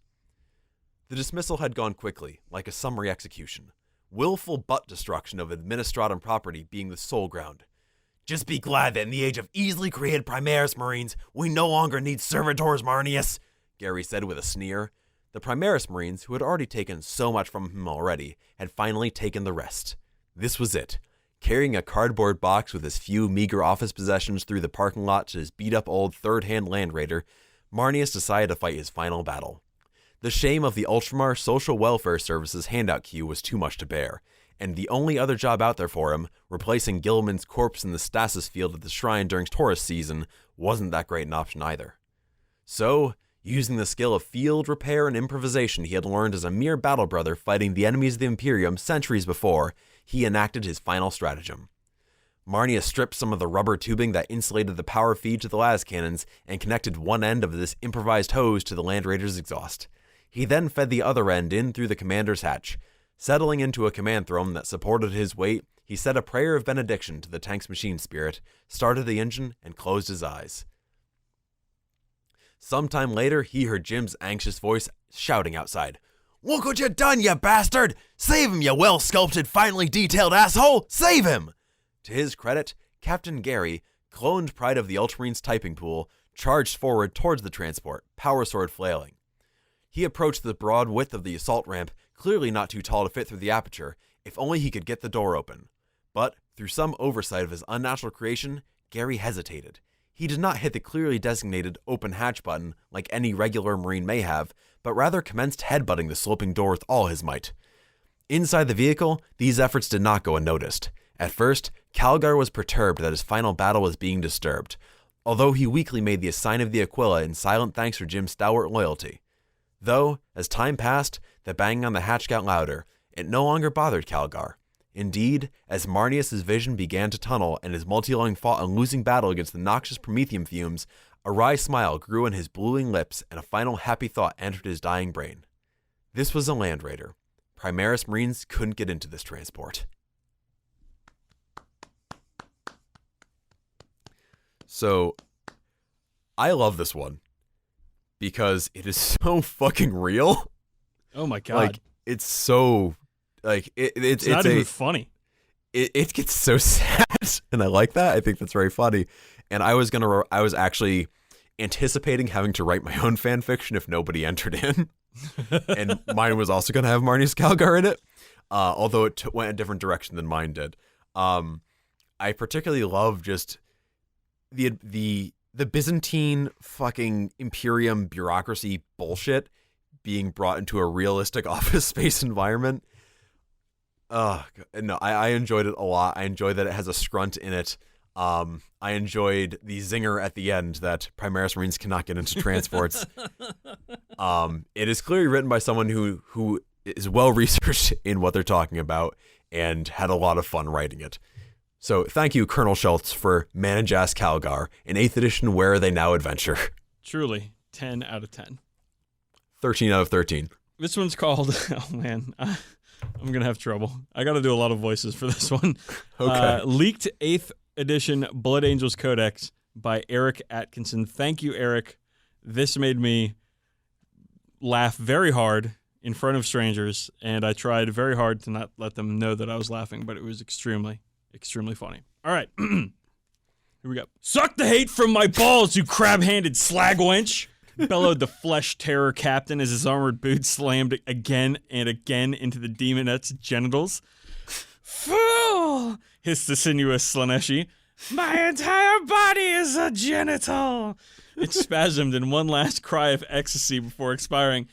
The dismissal had gone quickly, like a summary execution. Willful butt destruction of Administratum property being the sole ground. "Just be glad that in the age of easily created Primaris Marines, we no longer need servitors, Marnius," Gary said with a sneer. The Primaris Marines, who had already taken so much from him already, had finally taken the rest. This was it. Carrying a cardboard box with his few meager office possessions through the parking lot to his beat-up old third-hand Land Raider, Marnius decided to fight his final battle. The shame of the Ultramar Social Welfare Service's handout queue was too much to bear, and the only other job out there for him, replacing Gilliman's corpse in the stasis field at the shrine during tourist season, wasn't that great an option either. So, using the skill of field repair and improvisation he had learned as a mere battle brother fighting the enemies of the Imperium centuries before, he enacted his final stratagem. Marnius stripped some of the rubber tubing that insulated the power feed to the las cannons and connected one end of this improvised hose to the Land Raider's exhaust. He then fed the other end in through the commander's hatch. Settling into a command throne that supported his weight, he said a prayer of benediction to the tank's machine spirit, started the engine, and closed his eyes. Sometime later, he heard Jim's anxious voice shouting outside, "Look what you done, you bastard! Save him, you well-sculpted, finely detailed asshole! Save him!" To his credit, Captain Gary, cloned pride of the Ultramarines typing pool, charged forward towards the transport, power sword flailing. He approached the broad width of the assault ramp, clearly not too tall to fit through the aperture, if only he could get the door open. But, through some oversight of his unnatural creation, Gary hesitated. He did not hit the clearly designated open hatch button like any regular Marine may have, but rather commenced headbutting the sloping door with all his might. Inside the vehicle, these efforts did not go unnoticed. At first, Calgar was perturbed that his final battle was being disturbed, although he weakly made the sign of the Aquila in silent thanks for Jim's stalwart loyalty. Though, as time passed, the banging on the hatch got louder. It no longer bothered Calgar. Indeed, as Marnius' vision began to tunnel and his multi-lung fought a losing battle against the noxious promethium fumes, a wry smile grew on his bluing lips and a final happy thought entered his dying brain. This was a land raider. Primaris Marines couldn't get into this transport. So, I love this one because it is so fucking real. Oh my God. Like, it's so, like, it's not even funny. It gets so sad, and I like that. I think that's very funny. And I was actually anticipating having to write my own fan fiction if nobody entered in. And mine was also going to have Marnius Calgar in it, although it went a different direction than mine did. I particularly love just the Byzantine fucking Imperium bureaucracy bullshit being brought into a realistic office space environment. No, I enjoyed it a lot. I enjoy that it has a scrunt in it. I enjoyed the zinger at the end that Primaris Marines cannot get into transports. It is clearly written by someone who is well researched in what they're talking about and had a lot of fun writing it. So thank you, Colonel Schultz, for Manajas Calgar in 8th edition Where Are They Now Adventure. Truly, 10 out of 10. 13 out of 13. This one's called, oh man, I'm going to have trouble. I got to do a lot of voices for this one. Okay. Leaked 8th edition Blood Angels Codex by Eric Atkinson. Thank you, Eric. This made me laugh very hard in front of strangers, and I tried very hard to not let them know that I was laughing, but it was extremely funny. All right. Here we go. Suck the hate from my balls, you crab-handed slag wench, bellowed the flesh terror captain as his armored boots slammed again and again into the demonette's genitals. Fool! Hissed the sinuous Slaneshi. My entire body is a genital. It spasmed in one last cry of ecstasy before expiring.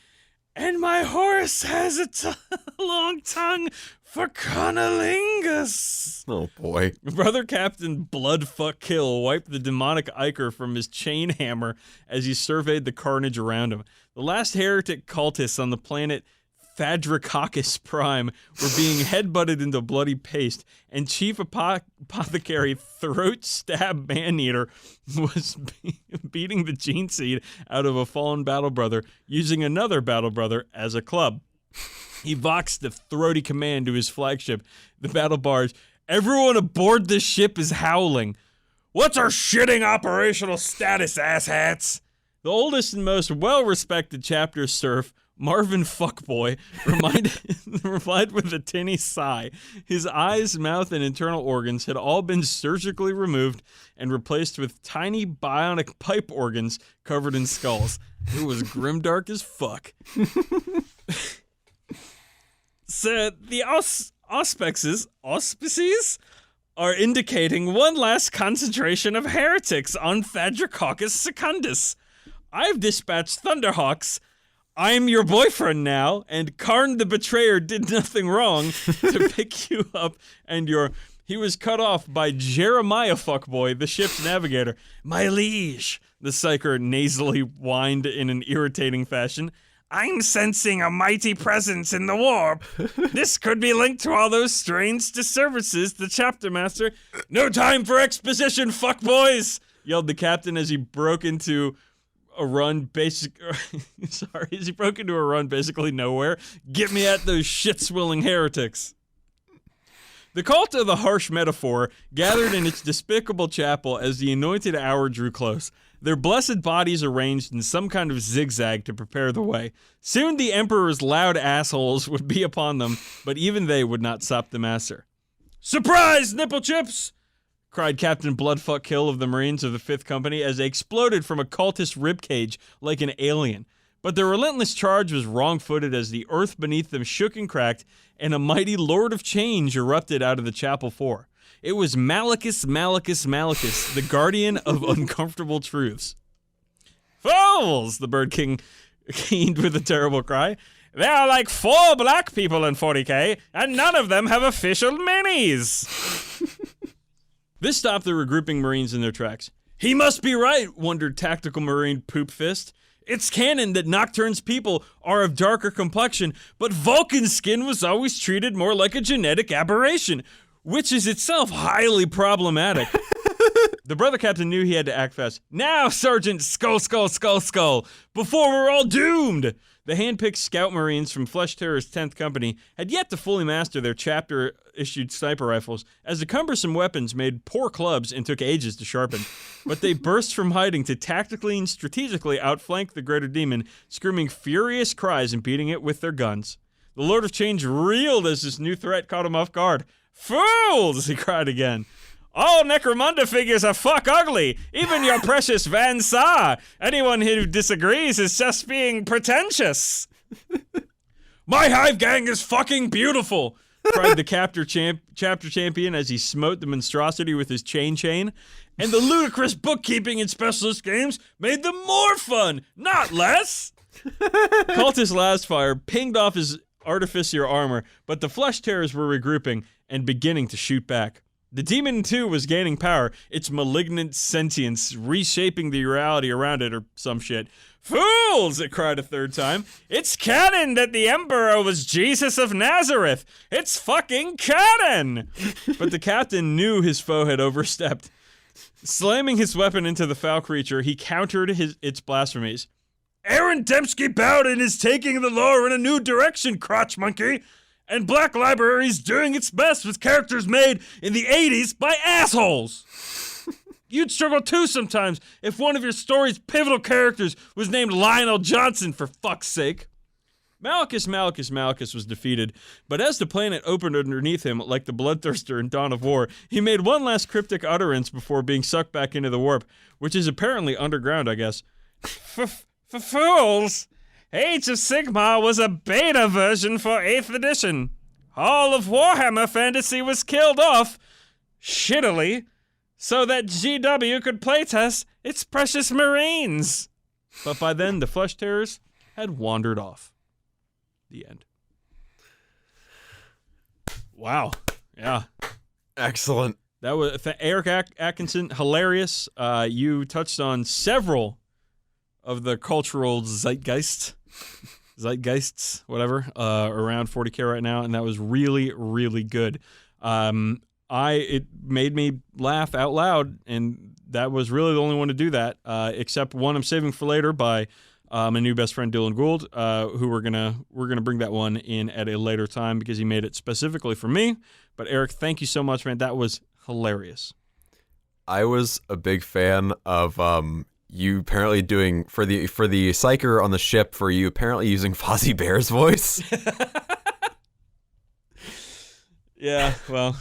And my horse has a long tongue for conolingus. Oh, boy. Brother Captain Bloodfuck Kill wiped the demonic ichor from his chain hammer as he surveyed the carnage around him. The last heretic cultists on the planet Phadracoccus Prime were being headbutted into bloody paste, and Chief Apothecary Throat Stab Maneater was beating the gene seed out of a fallen battle brother using another battle brother as a club. He voxed the throaty command to his flagship, the battle barge. Everyone aboard this ship is howling. What's our shitting operational status, asshats? The oldest and most well-respected chapter serf, Marvin Fuckboy, replied with a tinny sigh. His eyes, mouth, and internal organs had all been surgically removed and replaced with tiny bionic pipe organs covered in skulls. It was grimdark as fuck. So the auspices are indicating one last concentration of heretics on Phadracoccus Secundus. I've dispatched Thunderhawks. I'm your boyfriend now, and Karn the Betrayer did nothing wrong to pick you up, and he was cut off by Jeremiah Fuckboy, the ship's navigator. My liege, the psyker nasally whined in an irritating fashion. I'm sensing a mighty presence in the warp. This could be linked to all those strange disservices the chapter master. No time for exposition, fuckboys! Yelled the captain as he broke into a run basically nowhere. Get me at those shit-swilling heretics. The cult of the harsh metaphor gathered in its despicable chapel as the anointed hour drew close, their blessed bodies arranged in some kind of zigzag to prepare the way. Soon the Emperor's loud assholes would be upon them, but even they would not stop the master. Surprise, nipple chips! Cried Captain Bloodfuck Kill of the Marines of the 5th Company as they exploded from a cultist ribcage like an alien. But their relentless charge was wrong-footed as the earth beneath them shook and cracked, and a mighty Lord of Change erupted out of the chapel floor. It was Malachus, the guardian of uncomfortable truths. Fools! The Bird King keened with a terrible cry. There are like 4 black people in 40k, and none of them have official minis! This stopped the regrouping Marines in their tracks. He must be right, wondered Tactical Marine Poop Fist. It's canon that Nocturne's people are of darker complexion, but Vulcan's skin was always treated more like a genetic aberration, which is itself highly problematic. The brother captain knew he had to act fast. Now, Sergeant Skull, before we're all doomed! The hand-picked scout marines from Flesh Terror's 10th Company had yet to fully master their chapter-issued sniper rifles, as the cumbersome weapons made poor clubs and took ages to sharpen. But they burst from hiding to tactically and strategically outflank the greater demon, screaming furious cries and beating it with their guns. The Lord of Change reeled as this new threat caught him off guard. "Fools!" he cried again. "All Necromunda figures are fuck ugly, even your precious Van Saar. Anyone who disagrees is just being pretentious." "My hive gang is fucking beautiful," cried the chapter champion as he smote the monstrosity with his chain. "And the ludicrous bookkeeping in specialist games made them more fun, not less." Cultist Lastfire pinged off his artificier armor, but the Flesh Terrors were regrouping and beginning to shoot back. The demon, too, was gaining power, its malignant sentience reshaping the reality around it or some shit. "Fools!" it cried a third time. "It's canon that the Emperor was Jesus of Nazareth! It's fucking canon!" But the captain knew his foe had overstepped. Slamming his weapon into the foul creature, he countered its blasphemies. "Aaron Dembski Bowden is taking the lore in a new direction, crotch monkey! And Black Library's doing its best with characters made in the 80s by assholes. You'd struggle too sometimes if one of your story's pivotal characters was named Lionel Johnson, for fuck's sake." Malchus was defeated, but as the planet opened underneath him like the Bloodthirster in Dawn of War, he made one last cryptic utterance before being sucked back into the warp, which is apparently underground, I guess. For fools! Age of Sigmar was a beta version for 8th edition. All of Warhammer Fantasy was killed off, shittily, so that GW could playtest its precious Marines. But by then, the Flesh Terrors had wandered off. The end. Wow. Yeah. Excellent. That was Eric Atkinson. Hilarious. You touched on several of the cultural zeitgeists, whatever, around 40k right now, and that was really, really good. It made me laugh out loud, and that was really the only one to do that, except one I'm saving for later by my new best friend Dylan Gould, who we're gonna bring that one in at a later time because he made it specifically for me. But Eric, thank you so much, man. That was hilarious. I was a big fan of you apparently doing for the psyker on the ship, for you apparently using Fozzie Bear's voice. Yeah, well,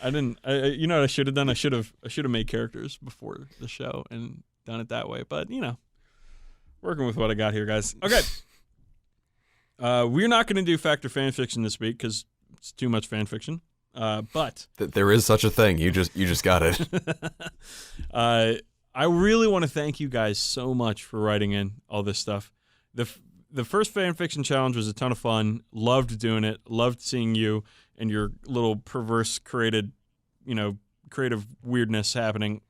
I didn't. You know what I should have done? I should have made characters before the show and done it that way. But working with what I got here, guys. Okay, we're not going to do Factor Fanfiction this week because it's too much fanfiction. But there is such a thing. You just got it. I really want to thank you guys so much for writing in all this stuff. The first fanfiction challenge was a ton of fun. Loved doing it. Loved seeing you and your little perverse creative weirdness happening.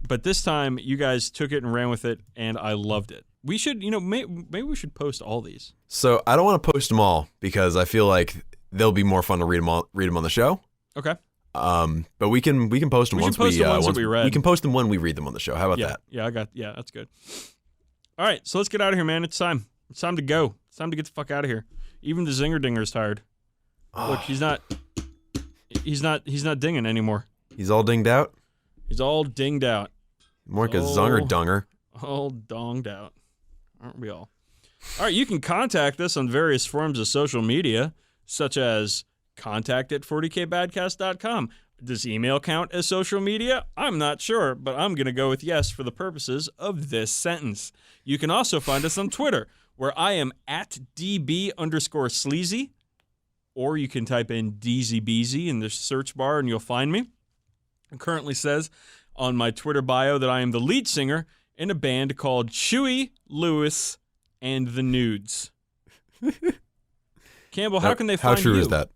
But this time, you guys took it and ran with it, and I loved it. We should, maybe we should post all these. So I don't want to post them all because I feel like they'll be more fun to read them on the show. Okay. But we can post them once we read. We can post them when we read them on the show. How about that? Yeah, that's good. All right, so let's get out of here, man. It's time. It's time to go. It's time to get the fuck out of here. Even the Zinger Dinger's tired. Look, he's not dinging anymore. He's all dinged out? He's all dinged out. More like a Zunger Dunger. All donged out. Aren't we all? All right, you can contact us on various forms of social media, such as contact@40kbadcast.com. Does email count as social media? I'm not sure, but I'm going to go with yes for the purposes of this sentence. You can also find us on Twitter, where I am @DB_sleazy, or you can type in DZBZ in the search bar and you'll find me. It currently says on my Twitter bio that I am the lead singer in a band called Chewy, Lewis, and the Nudes. Campbell, how can they find you? How true is that?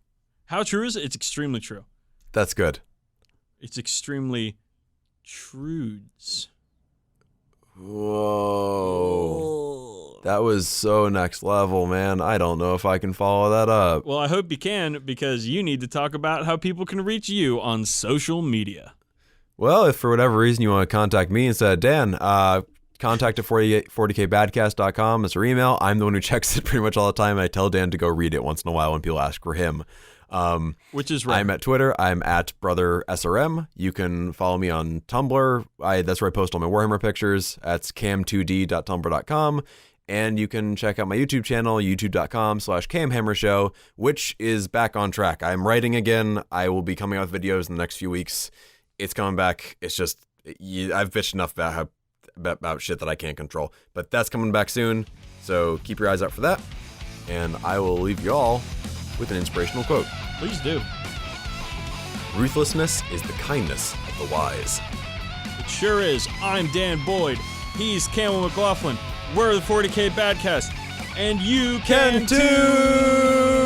How true is it? It's extremely true. That's good. It's extremely trudes. Whoa. level. That was so next level, man. I don't know if I can follow that up. Well, I hope you can, because you need to talk about how people can reach you on social media. Well, if for whatever reason you want to contact me instead of Dan, contact at 40kbadcast.com is our email. I'm the one who checks it pretty much all the time. I tell Dan to go read it once in a while when people ask for him. Which is right. I'm at Twitter. I'm at BrotherSRM. You can follow me on Tumblr. That's where I post all my Warhammer pictures. That's cam2d.tumblr.com. And you can check out my YouTube channel, youtube.com/camhammershow, which is back on track. I'm writing again. I will be coming out with videos in the next few weeks. It's coming back. It's just, I've bitched enough about shit that I can't control. But that's coming back soon. So keep your eyes out for that. And I will leave you all with an inspirational quote. Please do. Ruthlessness is the kindness of the wise. It sure is. I'm Dan Boyd. He's Campbell McLaughlin. We're the 40k Badcast. And you can too!